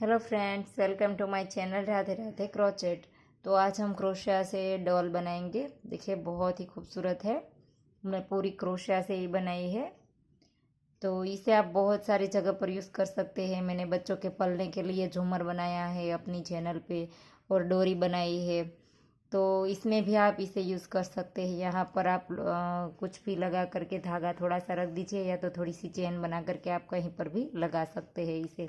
Hello friends, welcome to my channel Radhe Radhe crochet. तो आज हम क्रोशिया से डॉल बनाएंगे। देखिए बहुत ही खूबसूरत है। हमने पूरी क्रोशिया से ही बनाई है। तो इसे आप बहुत सारी जगह पर यूज़ कर सकते हैं। मैंने बच्चों के पलने के लिए झूमर बनाया है अपनी चैनल पे और डोरी बनाई है। तो इसमें भी आप इसे यूज़ कर सकते हैं। यहाँ पर आप कुछ भी लगा करके धागा थोड़ा सा रख दीजिए या तो थोड़ी सी चेन बना करके आप कहीं पर भी लगा सकते हैं इसे।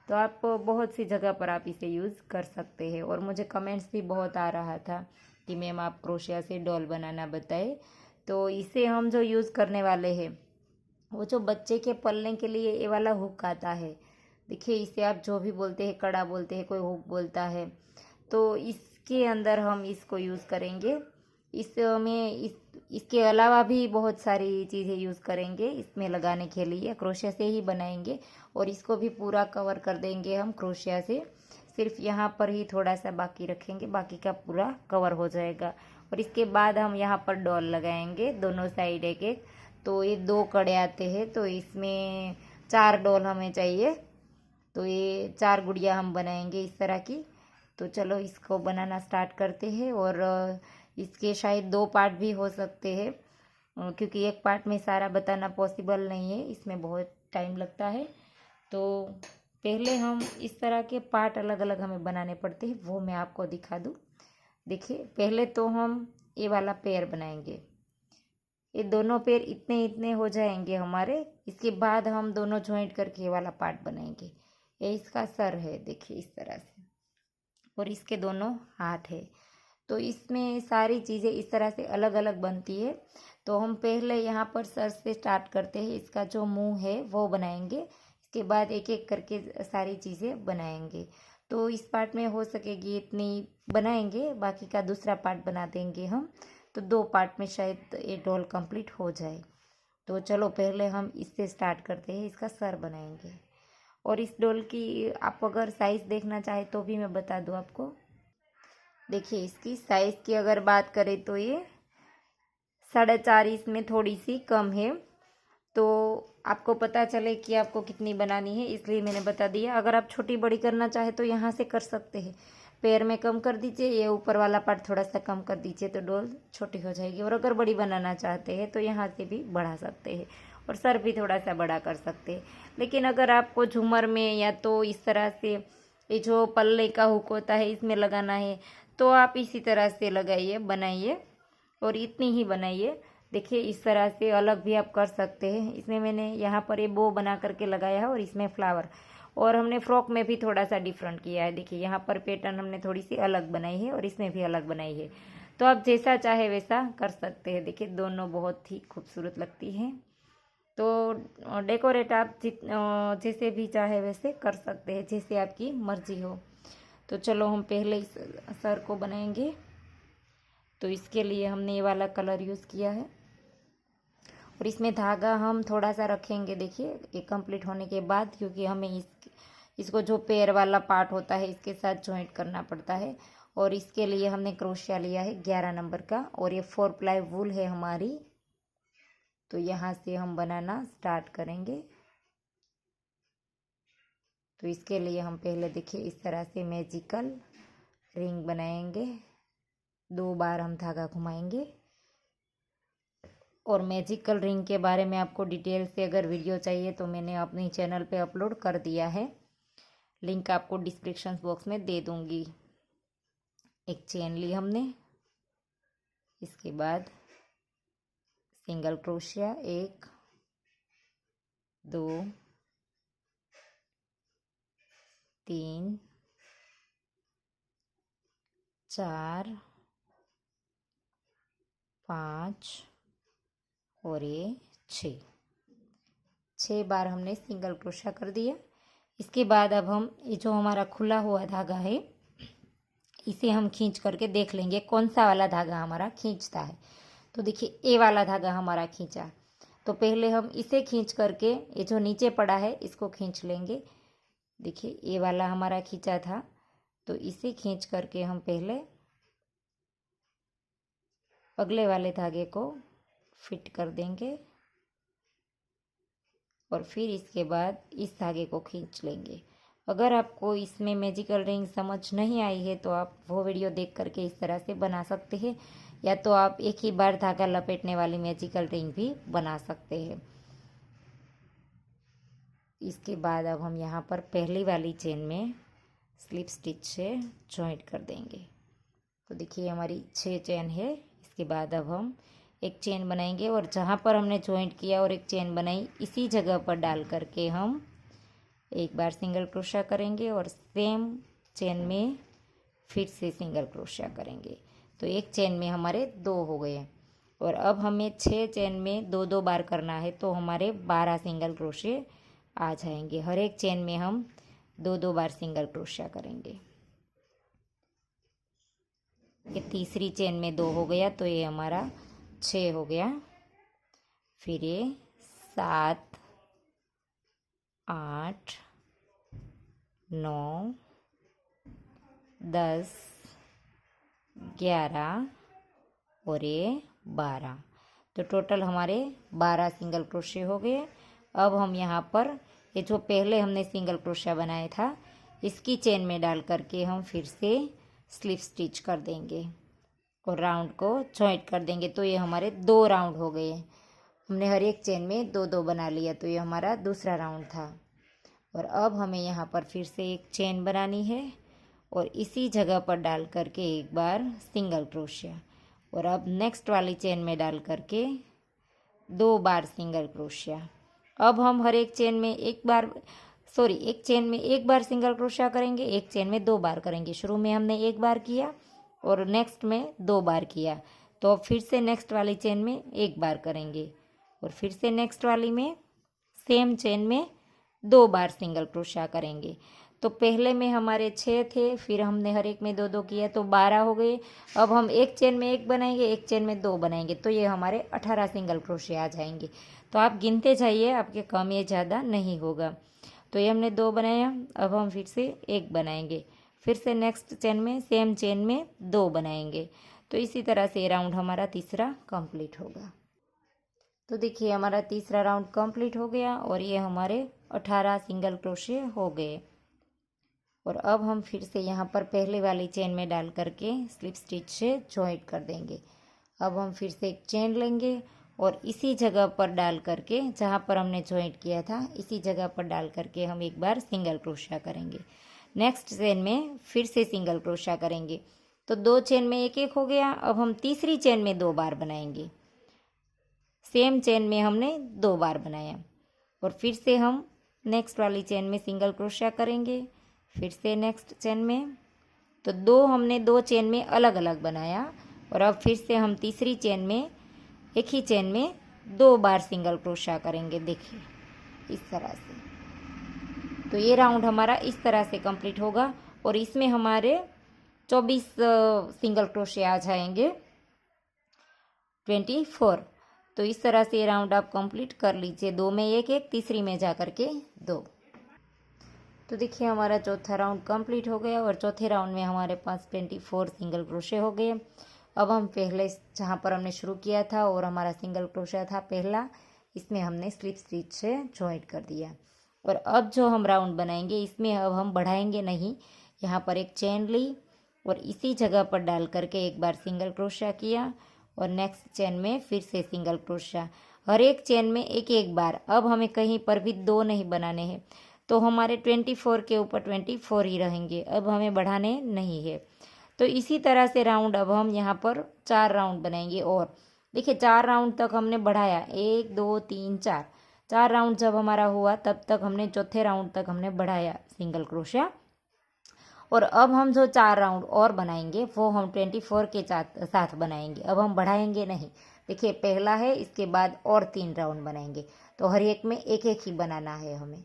तो आप बहुत सी जगह पर आप इसे यूज़ कर सकते हैं। और मुझे कमेंट्स भी बहुत आ रहा था कि मैम आप क्रोशिया से डॉल बनाना बताए। तो इसे हम जो यूज़ करने वाले हैं वो जो बच्चे के पलने के लिए ये वाला हुक आता है। देखिए इसे आप जो भी बोलते हैं, कड़ा बोलते हैं, कोई हुक बोलता है। तो इसके अंदर हम इसको यूज़ करेंगे। इसमें इसके अलावा भी बहुत सारी चीज़ें यूज़ करेंगे इसमें लगाने के लिए। क्रोशिया से ही बनाएंगे और इसको भी पूरा कवर कर देंगे हम क्रोशिया से। सिर्फ यहाँ पर ही थोड़ा सा बाकी रखेंगे, बाकी का पूरा कवर हो जाएगा। और इसके बाद हम यहाँ पर डॉल लगाएंगे दोनों साइड एक एक। तो ये 2 कड़े आते हैं, तो इसमें 4 डॉल हमें चाहिए। तो ये 4 गुड़िया हम बनाएंगे इस तरह की। तो चलो इसको बनाना स्टार्ट करते हैं। और इसके शायद 2 पार्ट भी हो सकते हैं, क्योंकि एक पार्ट में सारा बताना पॉसिबल नहीं है, इसमें बहुत टाइम लगता है। तो पहले हम इस तरह के पार्ट अलग अलग हमें बनाने पड़ते हैं, वो मैं आपको दिखा दूँ। देखिए पहले तो हम ये वाला पैर बनाएंगे। ये दोनों पैर इतने इतने हो जाएंगे हमारे। इसके बाद हम दोनों ज्वाइंट करके ये वाला पार्ट बनाएंगे। ये इसका सर है, देखिए इस तरह से। और इसके दोनों हाथ है। तो इसमें सारी चीज़ें इस तरह से अलग अलग बनती है। तो हम पहले यहाँ पर सर से स्टार्ट करते हैं। इसका जो मुंह है वो बनाएंगे। इसके बाद एक एक करके सारी चीज़ें बनाएंगे। तो इस पार्ट में हो सकेगी इतनी बनाएंगे, बाकी का दूसरा पार्ट बना देंगे हम। तो 2 पार्ट में शायद ये डॉल कंप्लीट हो जाए। तो चलो पहले हम इससे स्टार्ट करते हैं, इसका सर बनाएंगे। और इस डॉल की आप अगर साइज़ देखना चाहे तो भी मैं बता दूँ आपको। देखिए इसकी साइज़ की अगर बात करें तो ये 4.5 इसमें थोड़ी सी कम है। तो आपको पता चले कि आपको कितनी बनानी है, इसलिए मैंने बता दिया। अगर आप छोटी बड़ी करना चाहे तो यहाँ से कर सकते हैं। पैर में कम कर दीजिए, ये ऊपर वाला पार्ट थोड़ा सा कम कर दीजिए तो डोल छोटी हो जाएगी। और अगर बड़ी बनाना चाहते हैं तो यहाँ से भी बढ़ा सकते हैं और सर भी थोड़ा सा बड़ा कर सकते हैं। लेकिन अगर आपको झूमर में या तो इस तरह से ये जो पल्ले का हुक होता है इसमें लगाना है तो आप इसी तरह से लगाइए, बनाइए और इतनी ही बनाइए। देखिए इस तरह से अलग भी आप कर सकते हैं। इसमें मैंने यहाँ पर ये बो बना करके लगाया है और इसमें फ्लावर। और हमने फ्रॉक में भी थोड़ा सा डिफरेंट किया है। देखिए यहाँ पर पैटर्न हमने थोड़ी सी अलग बनाई है और इसमें भी अलग बनाई है। तो आप जैसा चाहे वैसा कर सकते हैं। देखिए दोनों बहुत ही खूबसूरत लगती हैं। तो डेकोरेट आप जैसे भी चाहे वैसे कर सकते हैं, जैसे आपकी मर्जी हो। तो चलो हम पहले इस सर को बनाएंगे। तो इसके लिए हमने ये वाला कलर यूज़ किया है और इसमें धागा हम थोड़ा सा रखेंगे। देखिए ये कंप्लीट होने के बाद, क्योंकि हमें इसको जो पैर वाला पार्ट होता है इसके साथ जॉइंट करना पड़ता है। और इसके लिए हमने क्रोशिया लिया है 11 नंबर का और ये 4 प्लाई वूल है हमारी। तो यहाँ से हम बनाना स्टार्ट करेंगे। तो इसके लिए हम पहले देखिए इस तरह से मैजिकल रिंग बनाएंगे। 2 बार हम धागा घुमाएंगे। और मैजिकल रिंग के बारे में आपको डिटेल से अगर वीडियो चाहिए तो मैंने अपने चैनल पे अपलोड कर दिया है, लिंक आपको डिस्क्रिप्शन बॉक्स में दे दूंगी। एक चेन ली हमने, इसके बाद सिंगल क्रोशिया 1 2 3 4 5 और ये 6 बार हमने सिंगल क्रोशिया कर दिया। इसके बाद अब हम ये जो हमारा खुला हुआ धागा है इसे हम खींच करके देख लेंगे कौन सा वाला धागा हमारा खींचता है। तो देखिए ये वाला धागा हमारा खींचा। तो पहले हम इसे खींच करके ये जो नीचे पड़ा है इसको खींच लेंगे। देखिए ये वाला हमारा खींचा था, तो इसे खींच करके हम पहले अगले वाले धागे को फिट कर देंगे और फिर इसके बाद इस धागे को खींच लेंगे। अगर आपको इसमें मैजिकल रिंग समझ नहीं आई है तो आप वो वीडियो देख करके इस तरह से बना सकते हैं, या तो आप एक ही बार धागा लपेटने वाली मैजिकल रिंग भी बना सकते हैं। इसके बाद अब हम यहाँ पर पहली वाली चेन में स्लिप स्टिच से जॉइंट कर देंगे। तो देखिए हमारी 6 चेन है। इसके बाद अब हम एक चेन बनाएंगे और जहाँ पर हमने जॉइंट किया और एक चेन बनाई इसी जगह पर डाल करके हम एक बार सिंगल क्रोशा करेंगे और सेम चेन में फिर से सिंगल क्रोशा करेंगे। तो एक चेन में हमारे 2 हो गए और अब हमें 6 चेन में 2-2 बार करना है, तो हमारे 12 सिंगल क्रोशे आ जाएंगे। हर एक चेन में हम 2-2 बार सिंगल क्रोशा करेंगे। ये तीसरी चेन में 2 हो गया, तो ये हमारा 6 हो गया। फिर ये 7, 8, 9, 10, 11 और ये 12। तो टोटल हमारे 12 सिंगल क्रोशे हो गए। अब हम यहाँ पर ये जो पहले हमने सिंगल क्रोशा बनाया था इसकी चेन में डाल करके हम फिर से स्लिप स्टिच कर देंगे और राउंड को जॉइंट कर देंगे। तो ये हमारे 2 राउंड हो गए। हमने हर एक चेन में 2-2 बना लिया, तो ये हमारा दूसरा राउंड था। और अब हमें यहाँ पर फिर से एक चेन बनानी है और इसी जगह पर डाल करके एक बार सिंगल क्रोशिया और अब नेक्स्ट वाली चेन में डाल करके 2 बार सिंगल क्रोशिया। अब हम हर एक चेन में एक चेन में एक बार सिंगल क्रोशिया करेंगे, एक चेन में 2 बार करेंगे। शुरू में हमने 1 बार किया और नेक्स्ट में 2 बार किया, तो अब फिर से नेक्स्ट वाली चेन में 1 बार करेंगे और फिर से नेक्स्ट वाली में सेम चेन में 2 बार सिंगल क्रोशिया करेंगे। तो पहले में हमारे 6 थे, फिर हमने हर एक में 2-2 किया तो 12 हो गए। अब हम एक चेन में 1 बनाएंगे, एक चेन में 2 बनाएंगे, तो ये हमारे 18 सिंगल क्रोशिया आ जाएंगे। तो आप गिनते जाइए, आपके कम या ज़्यादा नहीं होगा। तो ये हमने 2 बनाया, अब हम फिर से 1 बनाएंगे, फिर से नेक्स्ट चेन में सेम चेन में 2 बनाएंगे। तो इसी तरह से राउंड हमारा तीसरा कंप्लीट होगा। तो देखिए हमारा तीसरा राउंड कंप्लीट हो गया और ये हमारे 18 सिंगल क्रोशे हो गए। और अब हम फिर से यहाँ पर पहले वाली चेन में डाल करके स्लिप स्टिच से जॉइंट कर देंगे। अब हम फिर से एक चेन लेंगे और इसी जगह पर डाल करके, जहाँ पर हमने जॉइंट किया था इसी जगह पर डाल करके हम एक बार सिंगल क्रोशा करेंगे। नेक्स्ट चेन में फिर से सिंगल क्रोशा करेंगे। तो 2 चेन में 1-1 हो गया। अब हम तीसरी चेन में 2 बार बनाएंगे। सेम चेन में हमने 2 बार बनाया और फिर से हम नेक्स्ट वाली चेन में सिंगल क्रोशा करेंगे, फिर से नेक्स्ट चेन में। तो हमने 2 चेन में अलग अलग बनाया और अब फिर से हम तीसरी चेन में एक ही चेन में 2 बार सिंगल क्रोशा करेंगे। देखिए इस तरह से। तो ये राउंड हमारा इस तरह से कंप्लीट होगा और इसमें हमारे 24 सिंगल क्रोशे आ जाएंगे, 24। तो इस तरह से ये राउंड आप कंप्लीट कर लीजिए। 2 में 1-1, तीसरी में जा करके 2। तो देखिए हमारा चौथा राउंड कंप्लीट हो गया और चौथे राउंड में हमारे पास 24 सिंगल क्रोशे हो गए। अब हम पहले जहाँ पर हमने शुरू किया था और हमारा सिंगल क्रोशा था पहला, इसमें हमने स्लिप स्टिच से जॉइंट कर दिया। और अब जो हम राउंड बनाएंगे इसमें अब हम बढ़ाएंगे नहीं। यहाँ पर एक चेन ली और इसी जगह पर डाल करके एक बार सिंगल क्रोशा किया और नेक्स्ट चेन में फिर से सिंगल क्रोशा। हर एक चेन में 1-1 बार। अब हमें कहीं पर भी 2 नहीं बनाने हैं, तो हमारे 24 के ऊपर 24 ही रहेंगे। अब हमें बढ़ाने नहीं है। तो इसी तरह से राउंड अब हम यहाँ पर 4 राउंड बनाएंगे। और देखिए 4 राउंड तक हमने बढ़ाया, 1 2 3 4। 4 राउंड जब हमारा हुआ तब तक हमने चौथे राउंड तक हमने बढ़ाया सिंगल क्रोशिया। और अब हम जो 4 राउंड और बनाएंगे वो हम 24 के साथ बनाएंगे। अब हम बढ़ाएंगे नहीं। देखिए पहला है, इसके बाद और 3 राउंड बनाएंगे, तो हर एक में 1-1 ही बनाना है हमें।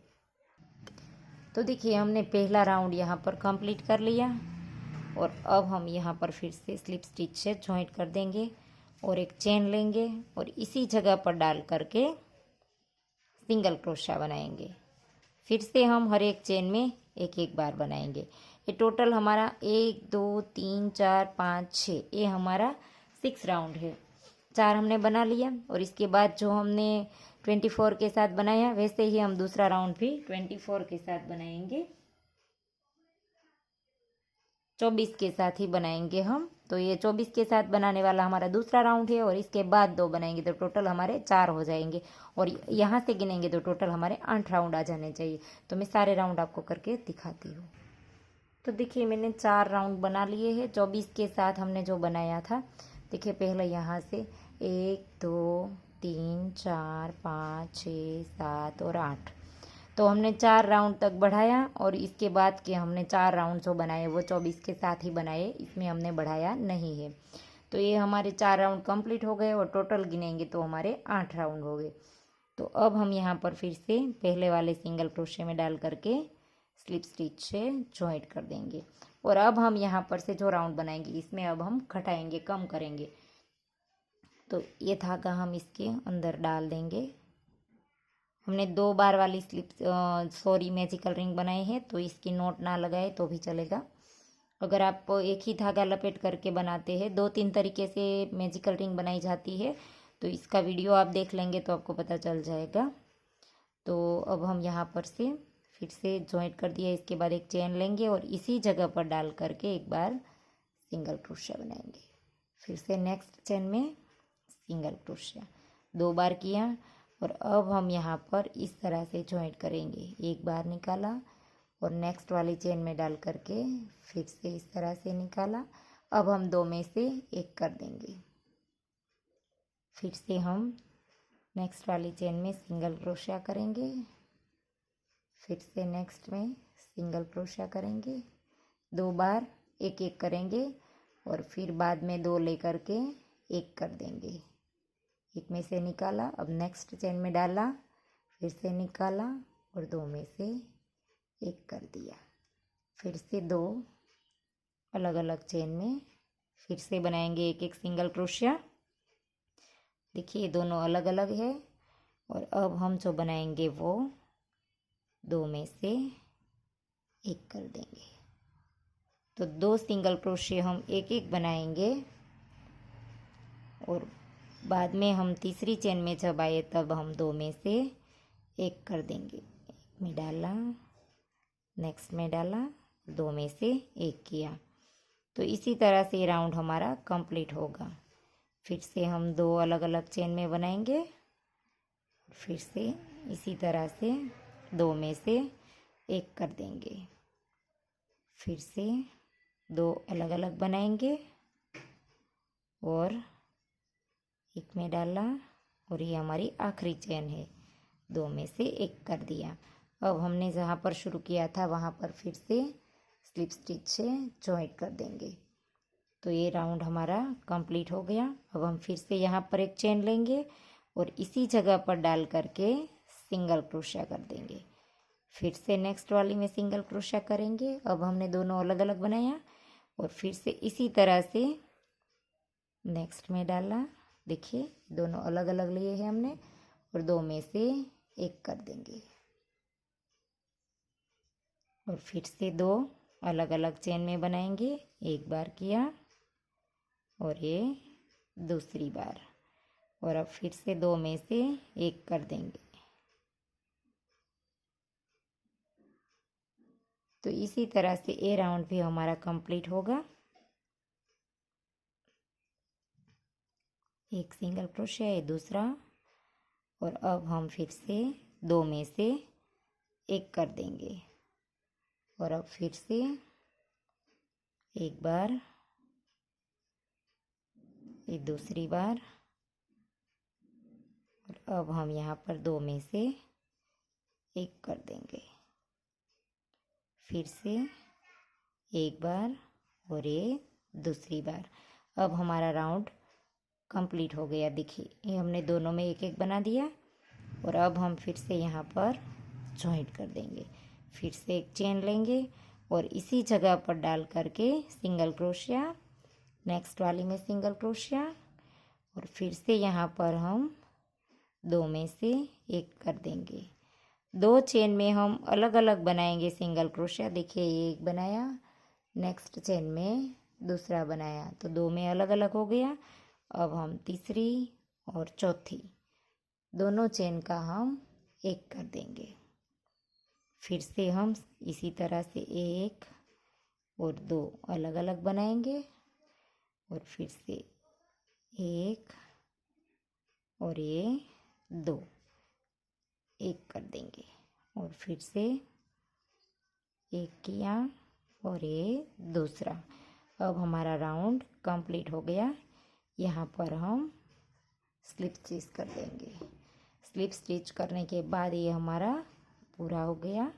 तो देखिए हमने पहला राउंड यहाँ पर कंप्लीट कर लिया और अब हम यहाँ पर फिर से स्लिप स्टिच से जॉइंट कर देंगे और एक चेन लेंगे और इसी जगह पर डाल करके सिंगल क्रोशा बनाएंगे। फिर से हम हर एक चेन में 1-1 बार बनाएंगे। ये टोटल हमारा 1 2 3 4 5 6, ये हमारा 6 राउंड है। 4 हमने बना लिया और इसके बाद जो हमने 24 के साथ बनाया वैसे ही हम दूसरा राउंड भी 24 के साथ बनाएंगे। 24 के साथ ही बनाएंगे हम। तो ये 24 के साथ बनाने वाला हमारा दूसरा राउंड है, और इसके बाद 2 बनाएंगे तो टोटल हमारे 4 हो जाएंगे, और यहाँ से गिनेंगे तो टोटल हमारे 8 राउंड आ जाने चाहिए। तो मैं सारे राउंड आपको करके दिखाती हूँ। तो देखिए मैंने 4 राउंड बना लिए हैं 24 के साथ हमने जो बनाया था। देखिए पहले यहाँ से 1 2 3 4 5 6 7 और 8, तो हमने 4 राउंड तक बढ़ाया, और इसके बाद के हमने 4 राउंड जो बनाए वो 24 के साथ ही बनाए, इसमें हमने बढ़ाया नहीं है। तो ये हमारे 4 राउंड कंप्लीट हो गए, और टोटल गिनेंगे तो हमारे 8 राउंड हो गए। तो अब हम यहाँ पर फिर से पहले वाले सिंगल क्रोशे में डाल करके स्लिप स्टिच से जॉइंट कर देंगे। और अब हम यहाँ पर से जो राउंड बनाएंगे इसमें अब हम घटाएंगे, कम करेंगे। तो ये धागा हम इसके अंदर डाल देंगे। हमने 2 बार वाली मैजिकल रिंग बनाई है, तो इसकी नोट ना लगाए तो भी चलेगा। अगर आप एक ही धागा लपेट करके बनाते हैं, 2-3 तरीके से मैजिकल रिंग बनाई जाती है, तो इसका वीडियो आप देख लेंगे तो आपको पता चल जाएगा। तो अब हम यहाँ पर से फिर से जॉइंट कर दिया, इसके बाद एक चेन लेंगे और इसी जगह पर डाल करके एक बार सिंगल क्रोशिया बनाएंगे। फिर से नेक्स्ट चेन में सिंगल क्रोशिया 2 बार किया, और अब हम यहाँ पर इस तरह से जॉइंट करेंगे। एक बार निकाला और नेक्स्ट वाली चेन में डाल करके फिर से इस तरह से निकाला। अब हम 2 में से एक कर देंगे। फिर से हम नेक्स्ट वाली चेन में सिंगल क्रोशिया करेंगे, फिर से नेक्स्ट में सिंगल क्रोशिया करेंगे, 2 बार एक एक करेंगे, और फिर बाद में 2 लेकर के एक कर देंगे। एक में से निकाला, अब नेक्स्ट चेन में डाला, फिर से निकाला और 2 में से एक कर दिया। फिर से 2 अलग अलग चेन में फिर से बनाएंगे एक एक सिंगल क्रोशिया। देखिए दोनों अलग अलग है, और अब हम जो बनाएंगे वो 2 में से एक कर देंगे। तो 2 सिंगल क्रोशे हम एक एक बनाएंगे, और बाद में हम तीसरी चेन में जब आए तब हम 2 में से एक कर देंगे। एक में डाला, नेक्स्ट में डाला, 2 में से एक किया। तो इसी तरह से राउंड हमारा कंप्लीट होगा। फिर से हम 2 अलग अलग चेन में बनाएंगे, फिर से इसी तरह से 2 में से एक कर देंगे। फिर से 2 अलग अलग बनाएंगे, और एक में डाला, और ये हमारी आखिरी चेन है, 2 में से एक कर दिया। अब हमने जहाँ पर शुरू किया था वहाँ पर फिर से स्लिप स्टिच से जॉइंट कर देंगे। तो ये राउंड हमारा कंप्लीट हो गया। अब हम फिर से यहाँ पर एक चेन लेंगे और इसी जगह पर डाल करके सिंगल क्रोशिया कर देंगे। फिर से नेक्स्ट वाली में सिंगल क्रोशिया करेंगे। अब हमने दोनों अलग अलग बनाया, और फिर से इसी तरह से नेक्स्ट में डाला। देखिए दोनों अलग अलग लिए हैं हमने, और 2 में से एक कर देंगे। और फिर से 2 अलग अलग चेन में बनाएंगे। एक बार किया, और ये दूसरी बार, और अब फिर से 2 में से एक कर देंगे। तो इसी तरह से ये राउंड भी हमारा कंप्लीट होगा। एक सिंगल क्रोशिया, ये दूसरा, और अब हम फिर से 2 में से एक कर देंगे। और अब फिर से एक बार, ये दूसरी बार, और अब हम यहाँ पर 2 में से एक कर देंगे। फिर से एक बार, और ये दूसरी बार। अब हमारा राउंड कंप्लीट हो गया। देखिए ये हमने दोनों में एक एक बना दिया, और अब हम फिर से यहाँ पर जॉइंट कर देंगे। फिर से एक चेन लेंगे और इसी जगह पर डाल करके सिंगल क्रोशिया, नेक्स्ट वाली में सिंगल क्रोशिया, और फिर से यहाँ पर हम 2 में से एक कर देंगे। 2 चेन में हम अलग अलग बनाएंगे सिंगल क्रोशिया। देखिए ये एक बनाया, नेक्स्ट चेन में दूसरा बनाया, तो 2 में अलग अलग हो गया। अब हम तीसरी और चौथी दोनों चेन का हम एक कर देंगे। फिर से हम इसी तरह से 1 और 2 अलग अलग बनाएंगे और फिर से 1 और ये 2 एक कर देंगे और फिर से एक किया और ये दूसरा। अब हमारा राउंड कंप्लीट हो गया। यहाँ पर हम स्लिप स्टिच कर देंगे। स्लिप स्टिच करने के बाद ये हमारा पूरा हो गया।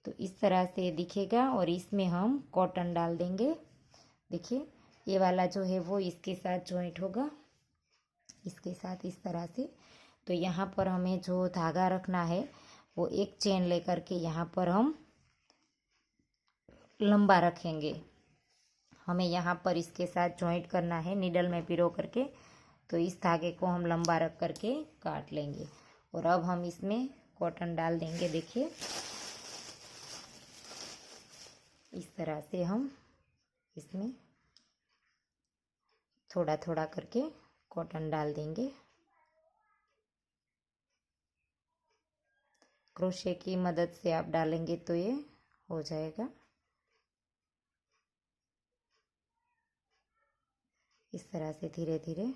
तो इस तरह से दिखेगा और इसमें हम कॉटन डाल देंगे। देखिए ये वाला जो है वो इसके साथ जॉइंट होगा, इसके साथ इस तरह से। तो यहाँ पर हमें जो धागा रखना है वो एक चेन लेकर के यहाँ पर हम लंबा रखेंगे। हमें यहाँ पर इसके साथ जॉइंट करना है नीडल में पिरो करके। तो इस धागे को हम लंबा रख करके काट लेंगे और अब हम इसमें कॉटन डाल देंगे। देखिए इस तरह से हम इसमें थोड़ा थोड़ा करके कॉटन डाल देंगे। क्रोशे की मदद से आप डालेंगे तो ये हो जाएगा। इस तरह से धीरे धीरे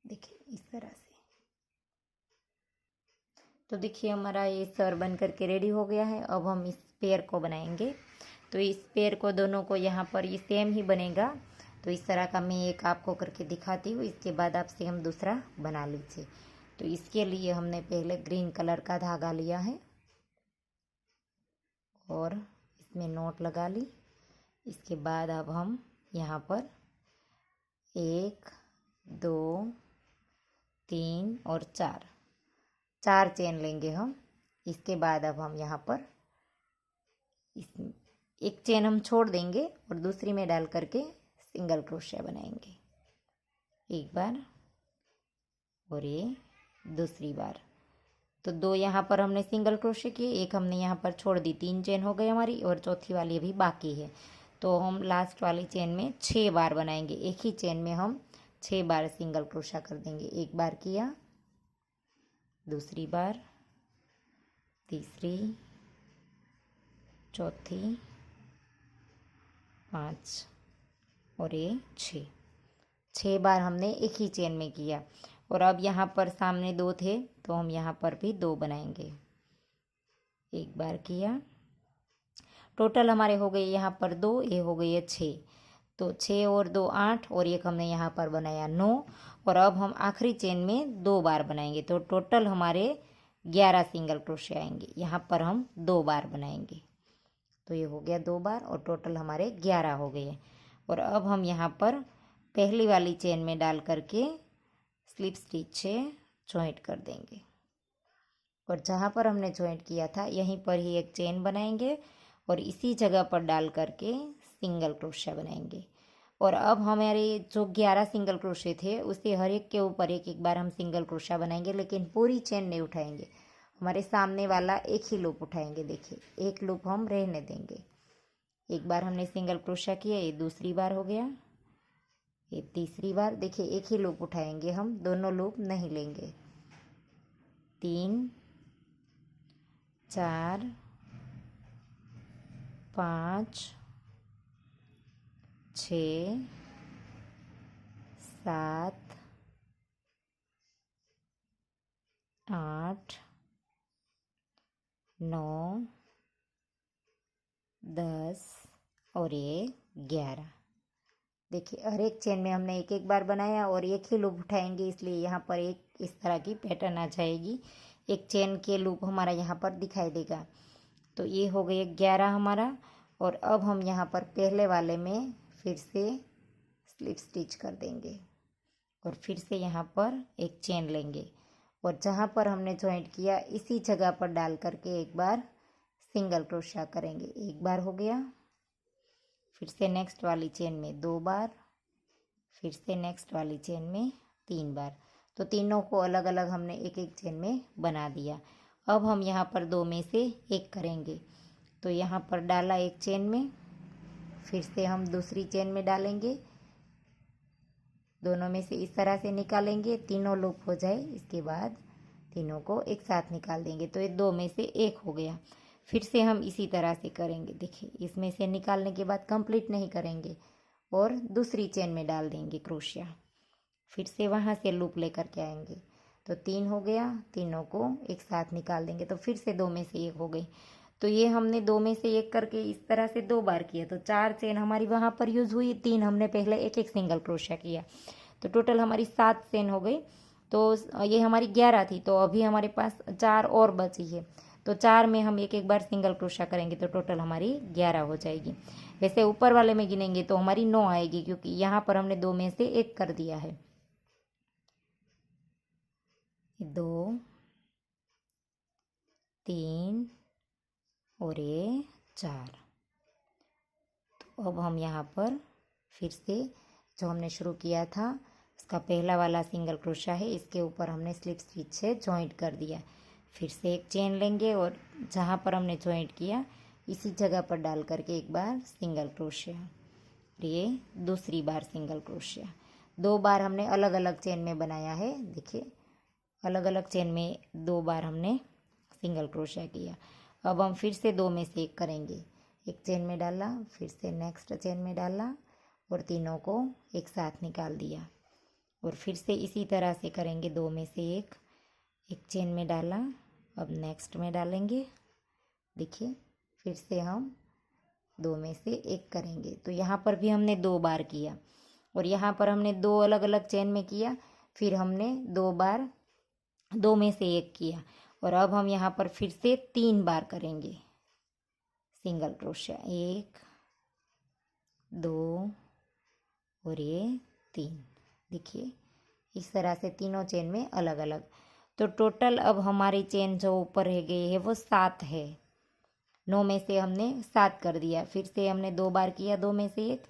देखिए इस तरह से। तो देखिए हमारा ये सर बन करके रेडी हो गया है। अब हम इस पेयर को बनाएंगे। तो इस पेयर को दोनों को यहाँ पर ये सेम ही बनेगा। तो इस तरह का मैं एक आपको करके दिखाती हूँ, इसके बाद आप सेम दूसरा बना लीजिए। तो इसके लिए हमने पहले ग्रीन कलर का धागा लिया है और इसमें नॉट लगा ली। इसके बाद अब हम यहाँ पर 1 2 3 और 4 चेन लेंगे हम। इसके बाद अब हम यहाँ पर इस एक चेन हम छोड़ देंगे और दूसरी में डाल करके सिंगल क्रोशिया बनाएंगे। एक बार और ये दूसरी बार। तो 2 यहाँ पर हमने सिंगल क्रोशिया किए, एक हमने यहाँ पर छोड़ दी। 3 चेन हो गई हमारी और चौथी वाली अभी बाकी है। तो हम लास्ट वाली चेन में 6 बार बनाएंगे। एक ही चेन में हम 6 बार सिंगल क्रोशिया कर देंगे। एक बार किया, दूसरी बार, तीसरी, चौथी, 5 और ये 6 बार हमने एक ही चेन में किया। और अब यहाँ पर सामने 2 थे तो हम यहाँ पर भी 2 बनाएंगे। एक बार किया, टोटल हमारे हो गए यहाँ पर 2, ये हो गई है 6। तो 6 और 2 8 और एक हमने यहाँ पर बनाया 9। और अब हम आखिरी चेन में 2 बार बनाएंगे। तो टोटल हमारे 11 सिंगल क्रोशिया आएंगे। यहाँ पर हम 2 बार बनाएंगे। तो ये हो गया 2 बार और टोटल हमारे 11 हो गए। और अब हम यहाँ पर पहली वाली चेन में डाल करके स्लिप स्टिच से जॉइंट कर देंगे। और जहाँ पर हमने जॉइंट किया था यहीं पर ही एक चेन बनाएंगे और इसी जगह पर डाल करके सिंगल क्रोशिया बनाएंगे। और अब हमारे जो 11 सिंगल क्रोशिया थे उसे हर एक के ऊपर एक एक बार हम सिंगल क्रोशिया बनाएंगे, लेकिन पूरी चेन नहीं उठाएंगे। हमारे सामने वाला एक ही लूप उठाएंगे। देखिए एक लूप हम रहने देंगे। एक बार हमने सिंगल क्रोशिया किया, ये दूसरी बार हो गया, ये तीसरी बार। देखिए एक ही लूप उठाएंगे हम, दोनों लूप नहीं लेंगे। 3 4 5 6 7 8 9 10 और ये 11। देखिए हर एक चेन में हमने एक एक बार बनाया और एक ही लूप उठाएंगे, इसलिए यहाँ पर एक इस तरह की पैटर्न आ जाएगी। एक चेन के लूप हमारा यहाँ पर दिखाई देगा। तो ये हो गए 11 हमारा। और अब हम यहाँ पर पहले वाले में फिर से स्लिप स्टिच कर देंगे और फिर से यहाँ पर एक चेन लेंगे और जहाँ पर हमने जॉइंट किया इसी जगह पर डाल करके एक बार सिंगल क्रोशिया करेंगे। एक बार हो गया, फिर से नेक्स्ट वाली चेन में 2 बार, फिर से नेक्स्ट वाली चेन में 3 बार। तो तीनों को अलग अलग हमने एक एक चेन में बना दिया। अब हम यहाँ पर 2 में से एक करेंगे। तो यहाँ पर डाला एक चेन में, फिर से हम दूसरी चेन में डालेंगे, दोनों में से इस तरह से निकालेंगे, तीनों लूप हो जाए, इसके बाद तीनों को एक साथ निकाल देंगे। तो ये 2 में से 1 हो गया। फिर से हम इसी तरह से करेंगे। देखिए, इसमें से निकालने के बाद कंप्लीट नहीं करेंगे और दूसरी चेन में डाल देंगे क्रोशिया, फिर से वहाँ से लूप लेकर के आएंगे। तो 3 हो गया, तीनों को एक साथ निकाल देंगे, तो फिर से 2 में से 1 हो गई। तो ये हमने 2 में से 1 करके इस तरह से 2 बार किया, तो 4 चेन हमारी वहाँ पर यूज़ हुई, 3 हमने पहले एक एक सिंगल क्रोशिया किया, तो टोटल हमारी 7 चेन हो गई। तो ये हमारी 11 थी, तो अभी हमारे पास 4 और बची है, तो 4 में हम एक एक बार सिंगल क्रोशिया करेंगे, तो टोटल हमारी 11 हो जाएगी। वैसे ऊपर वाले में गिनेंगे तो हमारी 9 आएगी, क्योंकि यहाँ पर हमने 2 में से 1 कर दिया है। 2, 3 और ये 4। तो अब हम यहाँ पर फिर से जो हमने शुरू किया था उसका पहला वाला सिंगल क्रोशिया है, इसके ऊपर हमने स्लिप स्टिच से जॉइंट कर दिया। फिर से एक चेन लेंगे और जहाँ पर हमने जॉइंट किया इसी जगह पर डाल करके एक बार सिंगल क्रोशिया, ये दूसरी बार सिंगल क्रोशिया। 2 बार हमने अलग अलग चेन में बनाया है। देखिए, अलग अलग चेन में 2 बार हमने सिंगल क्रोशिया किया। अब हम फिर से 2 में से 1 करेंगे, एक चेन में डाला, फिर से नेक्स्ट चेन में डाला और तीनों को एक साथ निकाल दिया, और फिर से इसी तरह से करेंगे। 2 में से 1, एक चेन में डाला, अब नेक्स्ट में डालेंगे। देखिए, फिर से हम 2 में से 1 करेंगे, तो यहाँ पर भी हमने 2 बार किया, और यहाँ पर हमने 2 अलग अलग चेन में किया, फिर हमने 2 बार 2 में से 1 किया, और अब हम यहाँ पर फिर से 3 बार करेंगे सिंगल क्रोशिया, 1, 2 और ये 3। देखिए, इस तरह से तीनों चेन में अलग अलग। तो टोटल अब हमारी चेन जो ऊपर रह गई है वो 7 है। 9 में से हमने 7 कर दिया, फिर से हमने 2 बार किया 2 में से 1,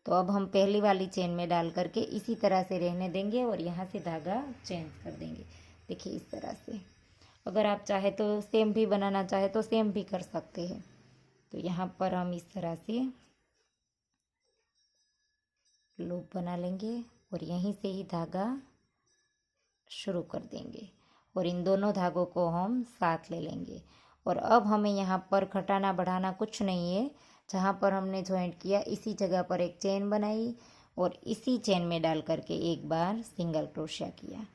तो अब हम पहली वाली चेन में डाल करके इसी तरह से रहने देंगे और यहाँ से धागा चेंज कर देंगे। देखिए, इस तरह से। अगर आप चाहे तो सेम भी बनाना चाहे तो सेम भी कर सकते हैं। तो यहाँ पर हम इस तरह से लूप बना लेंगे और यहीं से ही धागा शुरू कर देंगे, और इन दोनों धागों को हम साथ ले लेंगे। और अब हमें यहाँ पर घटाना बढ़ाना कुछ नहीं है, जहाँ पर हमने जॉइंट किया इसी जगह पर एक चेन बनाई और इसी चेन में डाल करके एक बार सिंगल क्रोशिया किया।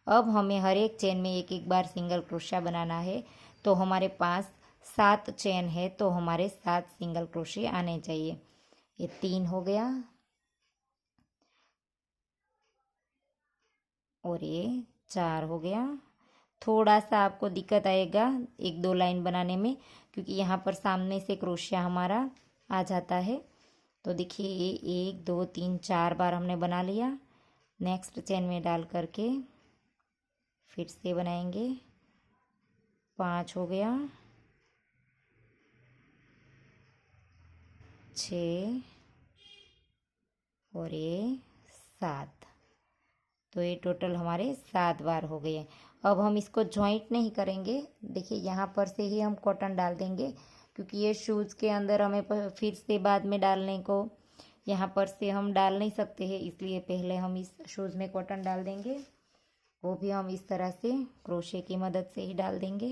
अब हमें हर एक चेन में एक एक बार सिंगल क्रोशिया बनाना है, तो हमारे पास 7 चेन है, तो हमारे 7 सिंगल क्रोशिया आने चाहिए। ये 3 हो गया और ये 4 हो गया। थोड़ा सा आपको दिक्कत आएगा 1-2 लाइन बनाने में, क्योंकि यहाँ पर सामने से क्रोशिया हमारा आ जाता है। तो देखिए, ये 1 2 3 4 बार हमने बना लिया। नेक्स्ट चेन में डाल करके फिर से बनाएंगे, 5 हो गया, 6 और ये 7। तो ये टोटल हमारे 7 बार हो गए। अब हम इसको जॉइंट नहीं करेंगे। देखिए, यहाँ पर से ही हम कॉटन डाल देंगे, क्योंकि ये शूज़ के अंदर हमें फिर से बाद में डालने को यहाँ पर से हम डाल नहीं सकते हैं, इसलिए पहले हम इस शूज़ में कॉटन डाल देंगे। वो भी हम इस तरह से क्रोशे की मदद से ही डाल देंगे।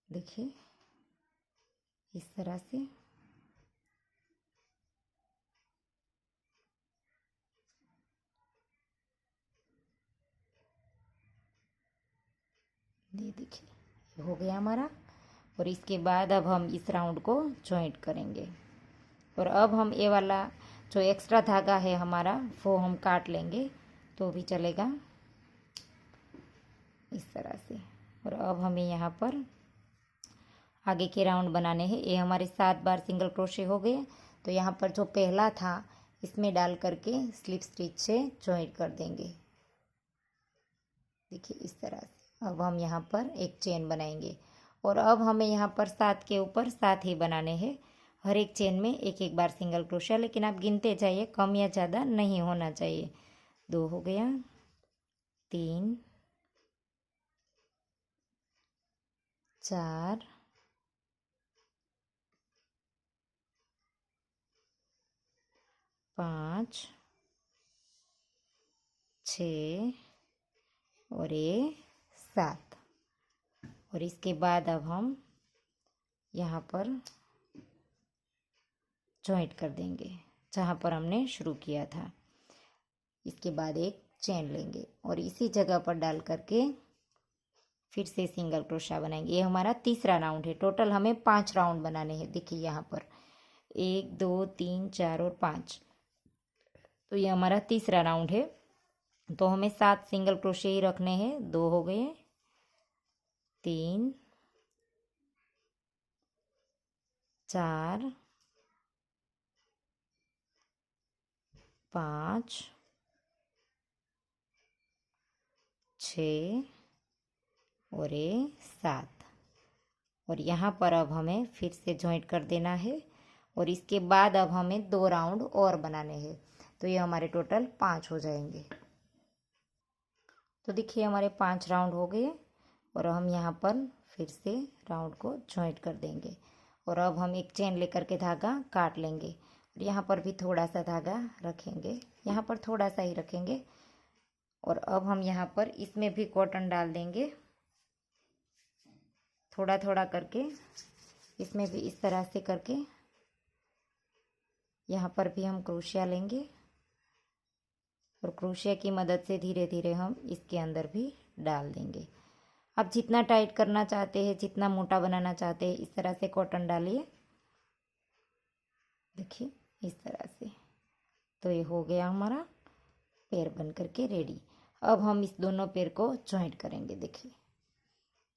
देखिए, इस तरह से। ये देखिए, हो गया हमारा। और इसके बाद अब हम इस राउंड को जॉइंट करेंगे, और अब हम ये वाला जो एक्स्ट्रा धागा है हमारा वो हम काट लेंगे, तो भी चलेगा इस तरह से। और अब हमें यहाँ पर आगे के राउंड बनाने हैं। ये हमारे 7 बार सिंगल क्रोशे हो गए। तो यहाँ पर जो पहला था इसमें डाल करके स्लिप स्टिच से जॉइंट कर देंगे। देखिए, इस तरह से। अब हम यहाँ पर एक चेन बनाएंगे, और अब हमें यहाँ पर 7 के ऊपर 7 ही बनाने हैं। हर एक चेन में एक एक बार सिंगल क्रोशिया, लेकिन आप गिनते जाइए, कम या ज़्यादा नहीं होना चाहिए। 2 हो गया, 3, 4, 5 6 और ये 7। और इसके बाद अब हम यहाँ पर जॉइंट कर देंगे जहाँ पर हमने शुरू किया था। इसके बाद एक चेन लेंगे और इसी जगह पर डाल करके फिर से सिंगल क्रोशा बनाएंगे। ये हमारा तीसरा राउंड है। टोटल हमें 5 राउंड बनाने हैं। देखिए यहाँ पर 1 2 3 4 और 5, तो ये हमारा तीसरा राउंड है। तो हमें 7 सिंगल क्रोशे ही रखने हैं। 2 हो गए, 3 4 5 6 और ये 7। और यहाँ पर अब हमें फिर से जॉइंट कर देना है और इसके बाद अब हमें 2 राउंड और बनाने हैं। तो ये हमारे टोटल 5 हो जाएंगे। तो देखिए हमारे 5 राउंड हो गए और हम यहाँ पर फिर से राउंड को जॉइंट कर देंगे। और अब हम एक चेन लेकर के धागा काट लेंगे और यहाँ पर भी थोड़ा सा धागा रखेंगे, यहाँ पर थोड़ा सा ही रखेंगे। और अब हम यहाँ पर इसमें भी कॉटन डाल देंगे थोड़ा थोड़ा करके। इसमें भी इस तरह से करके यहाँ पर भी हम क्रोशिया लेंगे और क्रोशिया की मदद से धीरे धीरे हम इसके अंदर भी डाल देंगे। आप जितना टाइट करना चाहते हैं, जितना मोटा बनाना चाहते हैं, इस तरह से कॉटन डालिए। देखिए इस तरह से। तो ये हो गया हमारा पैर बन करके रेडी। अब हम इस दोनों पैर को जॉइंट करेंगे। देखिए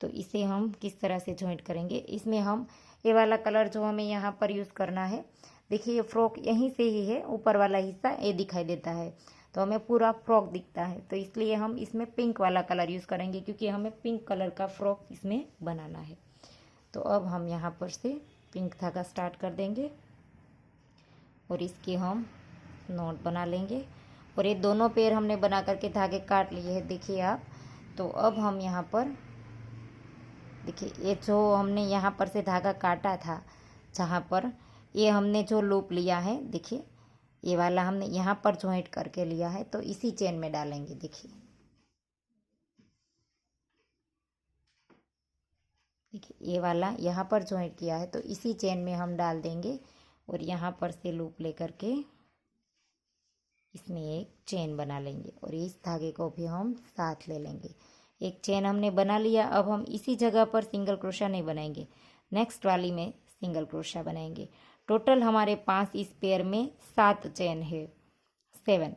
तो इसे हम किस तरह से जॉइंट करेंगे। इसमें हम ये वाला कलर जो हमें यहाँ पर यूज़ करना है, देखिए ये फ्रॉक यहीं से ही है, ऊपर वाला हिस्सा ये दिखाई देता है तो हमें पूरा फ्रॉक दिखता है। तो इसलिए हम इसमें पिंक वाला कलर यूज़ करेंगे क्योंकि हमें पिंक कलर का फ्रॉक इसमें बनाना है। तो अब हम यहाँ पर से पिंक धागा स्टार्ट कर देंगे और इसकी हम नॉट बना लेंगे। और ये दोनों पैर हमने बना करके धागे काट लिए हैं, देखिए आप। तो अब हम यहाँ पर देखिए ये जो हमने यहाँ पर से धागा काटा था, जहाँ पर ये हमने जो लूप लिया है, देखिए ये वाला हमने यहाँ पर जॉइंट करके लिया है, तो इसी चेन में डालेंगे। देखिए देखिए ये वाला यहाँ पर जॉइंट किया है तो इसी चेन में हम डाल देंगे और यहाँ पर से लूप लेकर के इसमें एक चेन बना लेंगे और इस धागे को भी हम साथ ले लेंगे। एक चेन हमने बना लिया। अब हम इसी जगह पर सिंगल क्रोशा नहीं बनाएंगे, नेक्स्ट वाली में सिंगल क्रोशा बनाएंगे। टोटल हमारे पास इस पेयर में 7 चेन है, 7।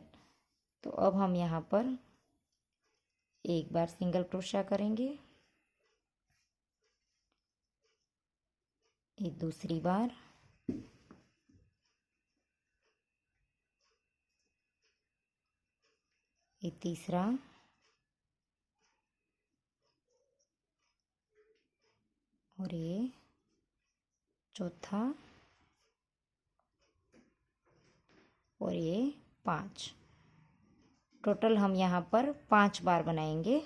तो अब हम यहाँ पर एक बार सिंगल क्रोशा करेंगे, ये दूसरी बार, ये तीसरा, और ये चौथा, और ये 5। टोटल हम यहाँ पर 5 बार बनाएंगे।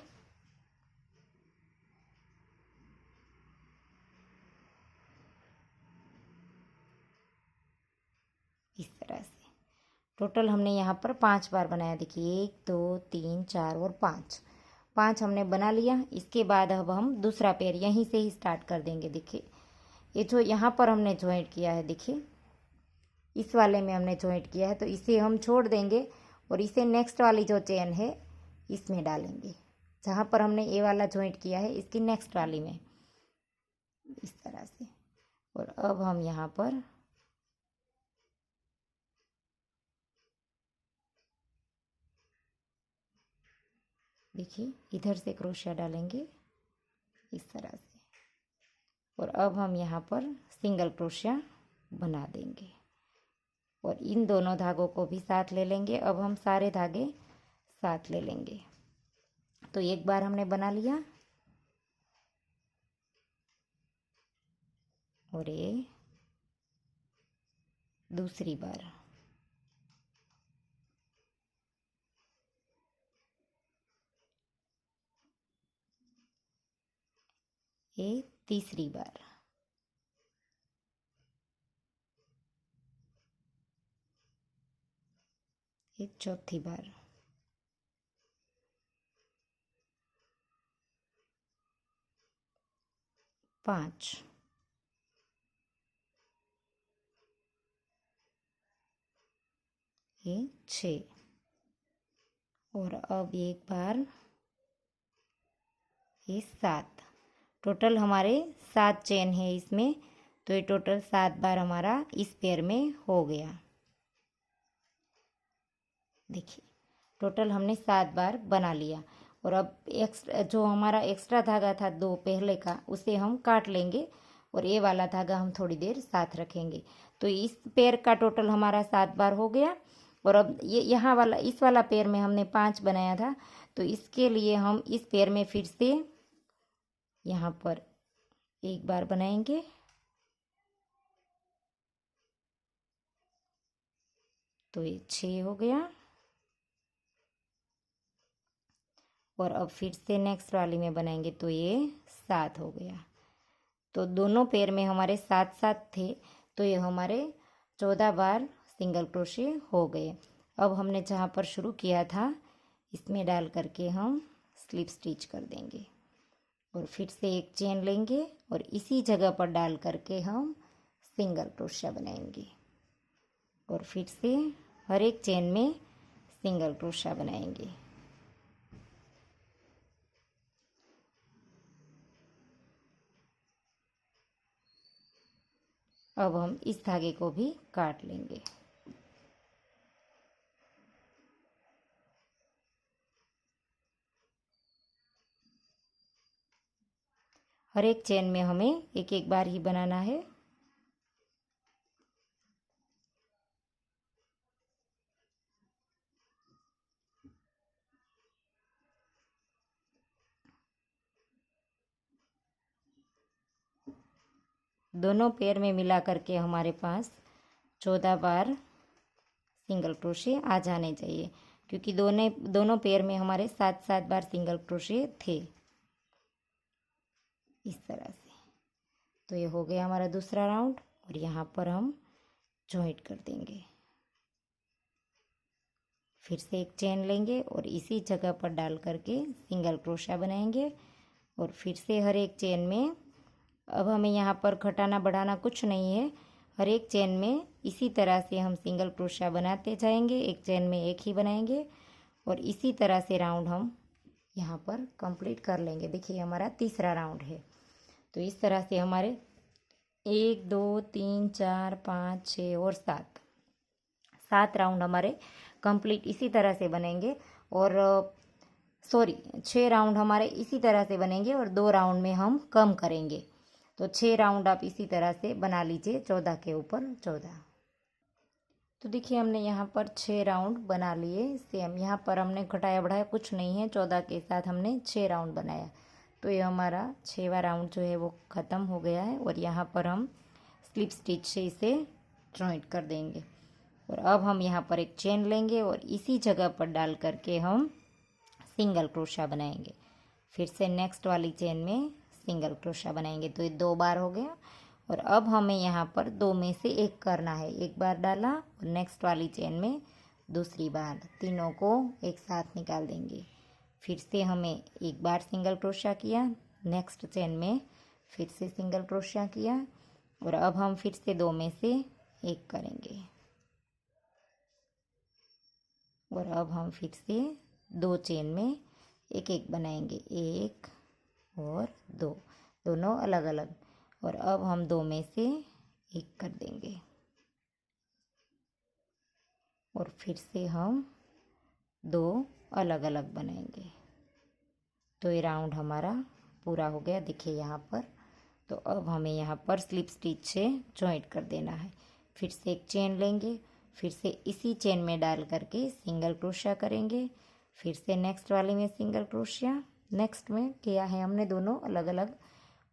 इस तरह से टोटल हमने यहाँ पर 5 बार बनाया। देखिए 1 2 3 4 और 5 हमने बना लिया। इसके बाद अब हम दूसरा पैर यहीं से ही स्टार्ट कर देंगे। देखिए ये जो यहाँ पर हमने जॉइंट किया है, देखिए इस वाले में हमने जॉइंट किया है, तो इसे हम छोड़ देंगे और इसे नेक्स्ट वाली जो चेन है इसमें डालेंगे, जहाँ पर हमने ये वाला जॉइंट किया है इसकी नेक्स्ट वाली में, इस तरह से। और अब हम यहाँ पर देखिए इधर से क्रोशिया डालेंगे इस तरह से। और अब हम यहाँ पर सिंगल क्रोशिया बना देंगे और इन दोनों धागों को भी साथ ले लेंगे। अब हम सारे धागे साथ ले लेंगे। तो एक बार हमने बना लिया और ये दूसरी बार, ये तीसरी बार, ये चौथी बार, पाँच, ये 6, और अब एक बार ये 7। टोटल हमारे 7 चेन है इसमें, तो ये टोटल 7 बार हमारा इस पेयर में हो गया। देखिए टोटल हमने 7 बार बना लिया। और अब एक्स्ट्रा जो हमारा एक्स्ट्रा धागा था 2 पहले का, उसे हम काट लेंगे और ये वाला धागा हम थोड़ी देर साथ रखेंगे। तो इस पेयर का टोटल हमारा 7 बार हो गया। और अब ये यहाँ वाला, इस वाला पेयर में हमने 5 बनाया था, तो इसके लिए हम इस पेयर में फिर से यहाँ पर एक बार बनाएंगे, तो ये 6 हो गया। और अब फिर से नेक्स्ट वाली में बनाएंगे तो ये 7 हो गया। तो दोनों पेयर में हमारे 7 थे, तो ये हमारे 14 बार सिंगल क्रोशे हो गए। अब हमने जहाँ पर शुरू किया था इसमें डाल करके हम स्लिप स्टिच कर देंगे, और फिर से एक चेन लेंगे और इसी जगह पर डाल करके हम सिंगल क्रोशा बनाएंगे, और फिर से हर एक चेन में सिंगल क्रोशा बनाएंगे। अब हम इस धागे को भी काट लेंगे। हर एक चेन में हमें एक एक बार ही बनाना है। दोनों पेयर में मिला करके हमारे पास 14 बार सिंगल क्रोशे आ जाने चाहिए, क्योंकि दोनों पेयर में हमारे 7 बार सिंगल क्रोशे थे इस तरह से। तो ये हो गया हमारा दूसरा राउंड, और यहाँ पर हम जॉइंट कर देंगे। फिर से एक चेन लेंगे और इसी जगह पर डाल करके सिंगल क्रोशा बनाएंगे, और फिर से हर एक चेन में, अब हमें यहाँ पर घटाना बढ़ाना कुछ नहीं है, हर एक चेन में इसी तरह से हम सिंगल क्रोशा बनाते जाएंगे। एक चेन में एक ही बनाएंगे, और इसी तरह से राउंड हम यहाँ पर कंप्लीट कर लेंगे। देखिए हमारा तीसरा राउंड है। तो इस तरह से हमारे 1 2 3 4 5 6 और 7 राउंड हमारे कंप्लीट इसी तरह से बनेंगे। और 6 राउंड हमारे इसी तरह से बनेंगे, और 2 राउंड में हम कम करेंगे। तो 6 राउंड आप इसी तरह से बना लीजिए, 14 के ऊपर 14। तो देखिए हमने यहाँ पर 6 राउंड बना लिए सेम। यहाँ पर हमने घटाया बढ़ाया कुछ नहीं है, 14 के साथ हमने 6 राउंड बनाया। तो ये हमारा 6वां राउंड जो है वो ख़त्म हो गया है, और यहाँ पर हम स्लिप स्टिच से इसे जॉइंट कर देंगे। और अब हम यहाँ पर एक चेन लेंगे और इसी जगह पर डाल करके हम सिंगल क्रोशा बनाएंगे। फिर से नेक्स्ट वाली चेन में सिंगल क्रोशा बनाएंगे। तो ये 2 बार हो गया, और अब हमें यहाँ पर 2 में से एक करना है। एक बार डाला और नेक्स्ट वाली चेन में दूसरी बार, तीनों को एक साथ निकाल देंगे। फिर से हमें एक बार सिंगल क्रोशा किया, नेक्स्ट चेन में फिर से सिंगल क्रोशा किया, और अब हम फिर से 2 में से एक करेंगे। और अब हम फिर से 2 चेन में एक एक बनाएंगे, 1 और 2, दोनों अलग अलग। और अब हम 2 में से एक कर देंगे, और फिर से हम 2 अलग अलग बनाएंगे। तो ये राउंड हमारा पूरा हो गया। देखिए यहाँ पर, तो अब हमें यहाँ पर स्लिप स्टिच से जॉइंट कर देना है। फिर से एक चेन लेंगे, फिर से इसी चेन में डाल करके सिंगल क्रोशिया करेंगे। फिर से नेक्स्ट वाले में सिंगल क्रोशिया, नेक्स्ट में किया है हमने दोनों अलग अलग।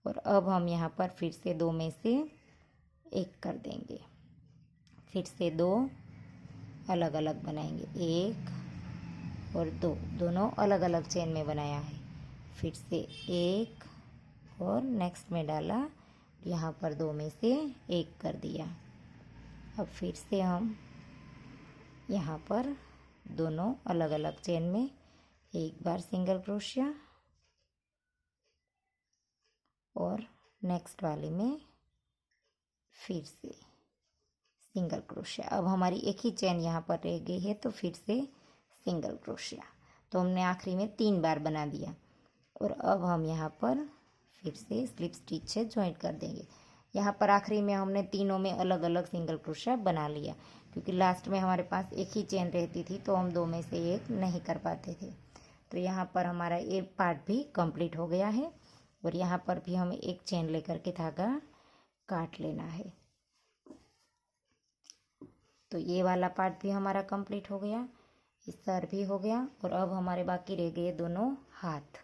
और अब हम यहाँ पर फिर से 2 में से एक कर देंगे, फिर से 2 अलग अलग बनाएंगे, 1 और 2, दोनों अलग अलग चेन में बनाया है। फिर से 1 और नेक्स्ट में डाला, यहाँ पर 2 में से एक कर दिया। अब फिर से हम यहाँ पर दोनों अलग अलग चेन में एक बार सिंगल क्रोशिया और नेक्स्ट वाले में फिर से सिंगल क्रोशिया। अब हमारी एक ही चेन यहाँ पर रह गई है तो फिर से सिंगल क्रोशिया। तो हमने आखिरी में 3 बार बना दिया और अब हम यहाँ पर फिर से स्लिप स्टिच से ज्वाइंट कर देंगे। यहाँ पर आखिरी में हमने तीनों में अलग अलग सिंगल क्रोशिया बना लिया क्योंकि लास्ट में हमारे पास एक ही चेन रहती थी तो हम 2 में से एक नहीं कर पाते थे। तो यहाँ पर हमारा ये पार्ट भी कंप्लीट हो गया है और यहाँ पर भी हमें एक चेन लेकर के धागा काट लेना है। तो ये वाला पार्ट भी हमारा कंप्लीट हो गया, इस सर भी हो गया और अब हमारे बाकी रह गए दोनों हाथ।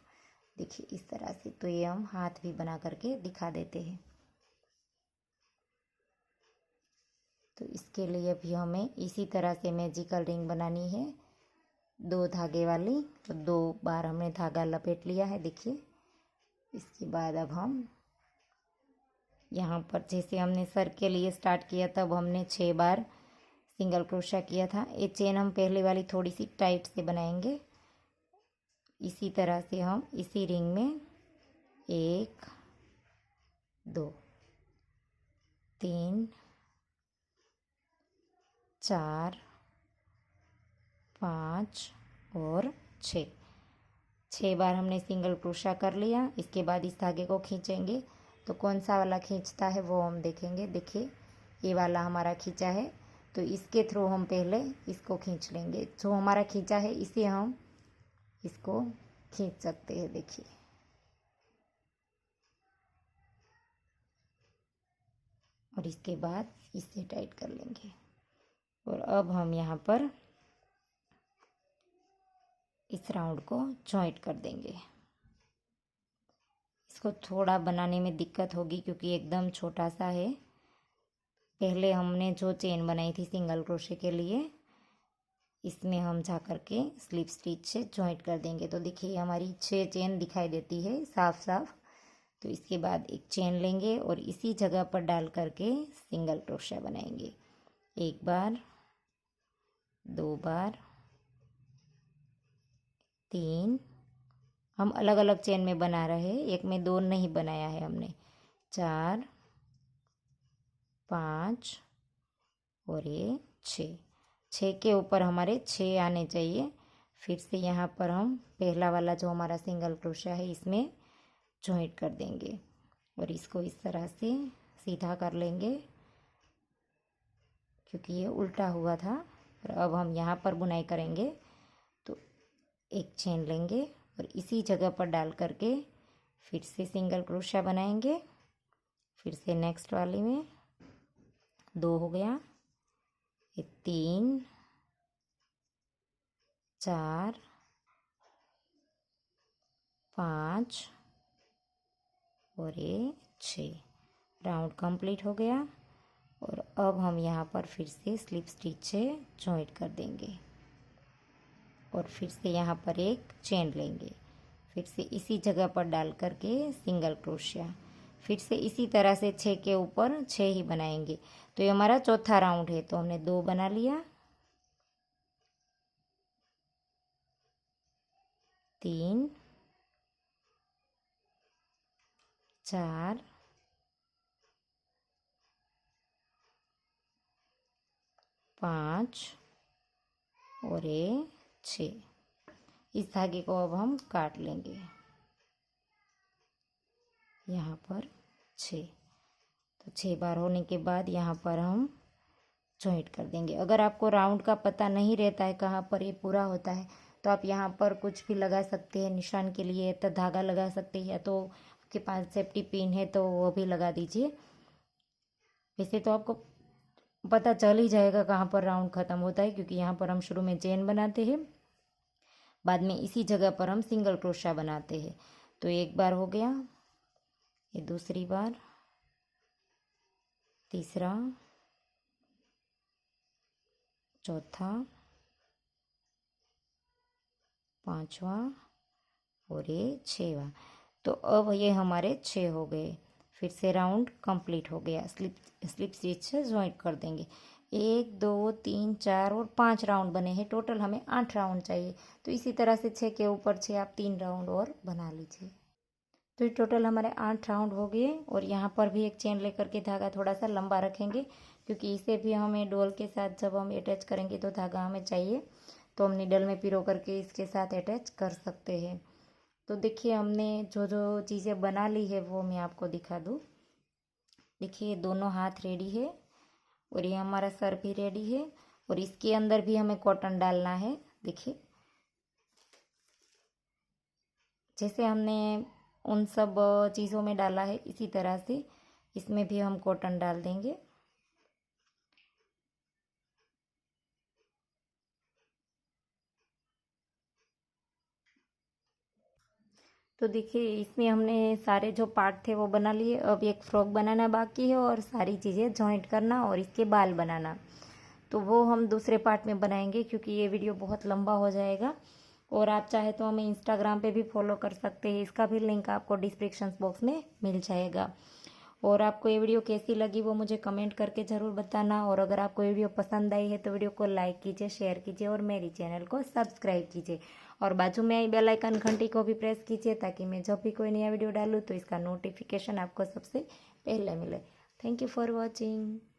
देखिए इस तरह से। तो ये हम हाथ भी बना करके दिखा देते हैं। तो इसके लिए भी हमें इसी तरह से मैजिकल रिंग बनानी है, 2 धागे वाली। तो 2 बार हमने धागा लपेट लिया है देखिए। इसके बाद अब हम यहाँ पर जैसे हमने सर के लिए स्टार्ट किया तब हमने 6 बार सिंगल क्रोशिया किया था। ये चेन हम पहले वाली थोड़ी सी टाइट से बनाएंगे। इसी तरह से हम इसी रिंग में 1 2 3 4 5 और 6 बार हमने सिंगल क्रोशिया कर लिया। इसके बाद इस धागे को खींचेंगे तो कौन सा वाला खींचता है वो हम देखेंगे। देखिए ये वाला हमारा खींचा है तो इसके थ्रू हम पहले इसको खींच लेंगे। जो हमारा खींचा है इसे हम इसको खींच सकते हैं। देखिए और इसके बाद इससे टाइट कर लेंगे और अब हम यहाँ पर इस राउंड को जॉइंट कर देंगे। इसको थोड़ा बनाने में दिक्कत होगी क्योंकि एकदम छोटा सा है। पहले हमने जो चेन बनाई थी सिंगल क्रोशे के लिए इसमें हम जा कर के स्लिप स्टिच से जॉइंट कर देंगे। तो देखिए हमारी 6 चेन दिखाई देती है साफ साफ। तो इसके बाद एक चेन लेंगे और इसी जगह पर डाल करके सिंगल क्रोशिया बनाएंगे। 1 बार 2 बार 3, हम अलग अलग चेन में बना रहे हैं, एक में 2 नहीं बनाया है हमने। 4 5 और ये 6 के ऊपर हमारे 6 आने चाहिए। फिर से यहाँ पर हम पहला वाला जो हमारा सिंगल क्रोशिया है इसमें जॉइंट कर देंगे और इसको इस तरह से सीधा कर लेंगे क्योंकि ये उल्टा हुआ था। और अब हम यहाँ पर बुनाई करेंगे तो एक चेन लेंगे और इसी जगह पर डाल करके फिर से सिंगल क्रोशिया बनाएंगे। फिर से नेक्स्ट वाले में 2 हो गया, ये 3 4 5 और ये 6। राउंड कंप्लीट हो गया और अब हम यहाँ पर फिर से स्लिप स्टिच से जॉइंट कर देंगे और फिर से यहाँ पर एक चेन लेंगे। फिर से इसी जगह पर डाल करके सिंगल क्रोशिया। फिर से इसी तरह से 6 के ऊपर 6 ही बनाएंगे। तो ये हमारा चौथा राउंड है। तो हमने 2 बना लिया, 3 4 5 और ये 6। इस धागे को अब हम काट लेंगे यहाँ पर 6। तो 6 बार होने के बाद यहाँ पर हम जॉइंट कर देंगे। अगर आपको राउंड का पता नहीं रहता है कहाँ पर ये पूरा होता है तो आप यहाँ पर कुछ भी लगा सकते हैं निशान के लिए। तो धागा लगा सकते हैं या तो आपके पास सेफ्टी पिन है तो वो भी लगा दीजिए। वैसे तो आपको पता चल ही जाएगा कहाँ पर राउंड ख़त्म होता है क्योंकि यहाँ पर हम शुरू में चेन बनाते हैं, बाद में इसी जगह पर हम सिंगल क्रोशिया बनाते हैं। तो 1 बार हो गया, ये दूसरी बार, तीसरा, चौथा, 5वां और ये 6वां। तो अब ये हमारे 6 हो गए। फिर से राउंड कंप्लीट हो गया। स्लिप स्टिच से ज्वाइंट कर देंगे। 1 2 3 4 और 5 राउंड बने हैं। टोटल हमें 8 राउंड चाहिए। तो इसी तरह से 6 के ऊपर 6 आप 3 राउंड और बना लीजिए। तो ये टोटल हमारे 8 राउंड हो गए। और यहाँ पर भी एक चेन लेकर के धागा थोड़ा सा लंबा रखेंगे, क्योंकि इसे भी हमें डॉल के साथ जब हम अटैच करेंगे तो धागा हमें चाहिए, तो हम नीडल में पिरो करके इसके साथ अटैच कर सकते हैं। तो देखिए हमने जो जो चीज़ें बना ली है वो मैं आपको दिखा दूँ। देखिए दोनों हाथ रेडी है और ये हमारा सर भी रेडी है और इसके अंदर भी हमें कॉटन डालना है। देखिए जैसे हमने उन सब चीज़ों में डाला है इसी तरह से इसमें भी हम कॉटन डाल देंगे। तो देखिए इसमें हमने सारे जो पार्ट थे वो बना लिए। अब एक फ्रॉक बनाना बाकी है और सारी चीज़ें जॉइंट करना और इसके बाल बनाना, तो वो हम दूसरे पार्ट में बनाएंगे, क्योंकि ये वीडियो बहुत लंबा हो जाएगा। और आप चाहे तो हमें इंस्टाग्राम पे भी फॉलो कर सकते हैं, इसका भी लिंक आपको डिस्क्रिप्शन बॉक्स में मिल जाएगा। और आपको ये वीडियो कैसी लगी वो मुझे कमेंट करके ज़रूर बताना। और अगर आपको ये वीडियो पसंद आई है तो वीडियो को लाइक कीजिए, शेयर कीजिए और मेरी चैनल को सब्सक्राइब कीजिए। और बाजू में आई बेल आइकन घंटी को भी प्रेस कीजिए, ताकि मैं जब भी कोई नया वीडियो डालूँ तो इसका नोटिफिकेशन आपको सबसे पहले मिले। Thank you for watching.